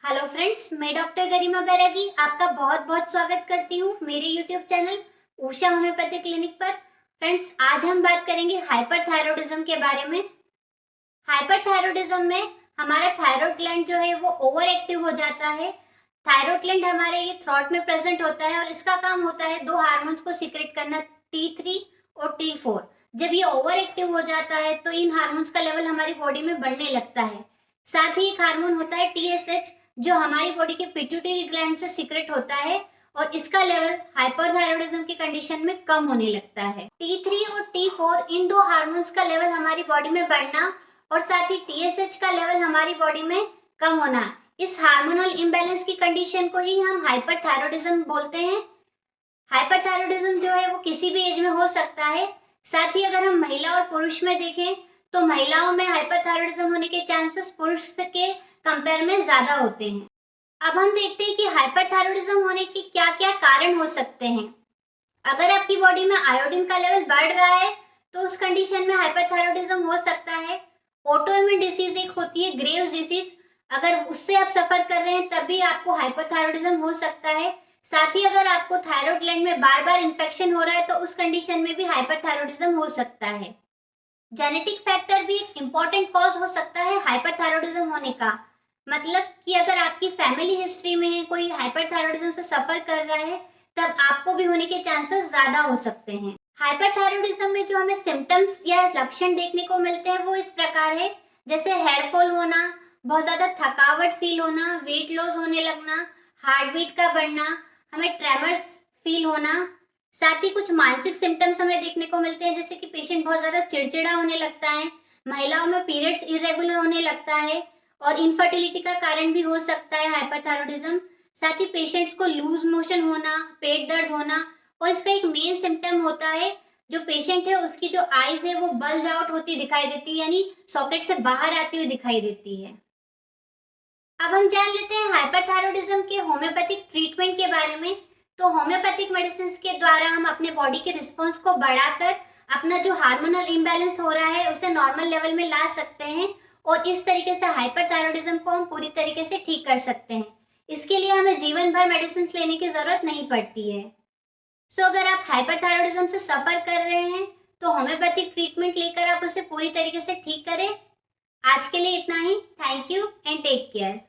Hello friends, मैं doctor गरिमा बैरागी आपका बहुत बहुत स्वागत करती हूँ मेरे YouTube channel Usha homeopathy clinic पर। फ्रेंड्स, आज हम बात करेंगे हाइपरथायरॉयडिज्म के बारे में। हाइपरथायरॉयडिज्म में हमारा थायराइड ग्लैंड जो है वो ओवर एक्टिव हो जाता है। थायराइड ग्लैंड हमारे ये थ्रोट में प्रेजेंट होता है और इसका काम होता है दो हार्मोन्स को सीक्रेट करना, T3 और T4। जब ये ओवर एक्टिव हो जाता है तो इन हार्मोन्स का लेवल हमारी बॉडी में बढ़ने लगता है। साथ ही एक हार्मोन होता है TSH जो हमारी बॉडी के पिट्यूटरी ग्लैंड से सीक्रेट होता है और इसका लेवल हाइपरथायरॉयडिज्म की कंडीशन में कम होने लगता है। T3 और T4 इन दो हार्मोन्स का लेवल हमारी बॉडी में बढ़ना और साथ ही TSH का लेवल हमारी बॉडी में कम होना, इस हार्मोनल इम्बैलेंस की कंडीशन को ही हम हाइपरथायरॉयडिज्म बोलते हैं। हाइपरथायरॉयडिज्म जो है वो किसी भी एज में हो सकता है। साथ ही अगर हम महिला और पुरुष में देखें तो महिलाओं में हाइपरथायरॉयडिज्म होने के चांसेस पुरुष के कंपेयर में ज्यादा होते हैं। अब हम देखते हैं कि हाइपरथायरॉयडिज्म होने के क्या क्या कारण हो सकते हैं। अगर आपकी बॉडी में आयोडीन का लेवल बढ़ रहा है तो उस कंडीशन में हाइपरथायरॉयडिज्म हो सकता है। ऑटोइम्यून डिसीज एक होती है ग्रेव्स डिसीज, अगर उससे आप सफर कर रहे हैं तब भी आपको हाइपरथायरॉयडिज्म हो सकता है। साथ ही अगर आपको थायराइड ग्लैंड में बार बार इन्फेक्शन हो रहा है तो उस कंडीशन में भी हाइपरथायरॉयडिज्म हो सकता है। जेनेटिक फैक्टर भी एक इम्पॉर्टेंट कॉज हो सकता है हाइपरथायरॉयडिज्म होने का। मतलब कि अगर आपकी फैमिली हिस्ट्री में है कोई हाइपरथायरॉयडिज्म से सफर कर रहा है तब आपको भी होने के चांसेस ज्यादा हो सकते हैं। हाइपरथायरॉयडिज्म में जो हमें सिम्टम्स या लक्षण देखने को मिलते हैं वो इस प्रकार है, जैसे हेयर फॉल होना, बहुत ज्यादा थकावट फील होना, वेट लॉस होने लगना, हार्ट बीट का बढ़ना, हमें ट्रेमर्स फील होना। साथ ही कुछ मानसिक सिम्टम्स हमें देखने को मिलते हैं, जैसे कि पेशेंट बहुत ज्यादा चिड़चिड़ा होने लगता है, महिलाओं में पीरियड्स इरेगुलर होने लगता है और इनफर्टिलिटी का कारण भी हो सकता है हाइपरथायरॉयडिज्म। साथ ही पेशेंट्स को लूज मोशन होना, पेट दर्द होना और इसका एक मेन सिम्टम होता है जो पेशेंट है उसकी जो आईज है वो बल्ज आउट होती दिखाई देती है, यानी सॉकेट से बाहर आती हुई दिखाई देती है। अब हम जान लेते हैं हाइपरथायरॉयडिज्म के होम्योपैथिक ट्रीटमेंट के बारे में। तो होम्योपैथिक मेडिसिन के द्वारा हम अपने बॉडी के रिस्पॉन्स को बढ़ाकर अपना जो हार्मोनल इम्बैलेंस हो रहा है उसे नॉर्मल लेवल में ला सकते हैं और इस तरीके से हाइपरथायरॉयडिज्म को हम पूरी तरीके से ठीक कर सकते हैं। इसके लिए हमें जीवन भर मेडिसिन लेने की जरूरत नहीं पड़ती है। सो अगर आप हाइपरथायरॉयडिज्म से सफर कर रहे हैं तो होम्योपैथिक ट्रीटमेंट लेकर आप उसे पूरी तरीके से ठीक करें। आज के लिए इतना ही। Thank you and take care.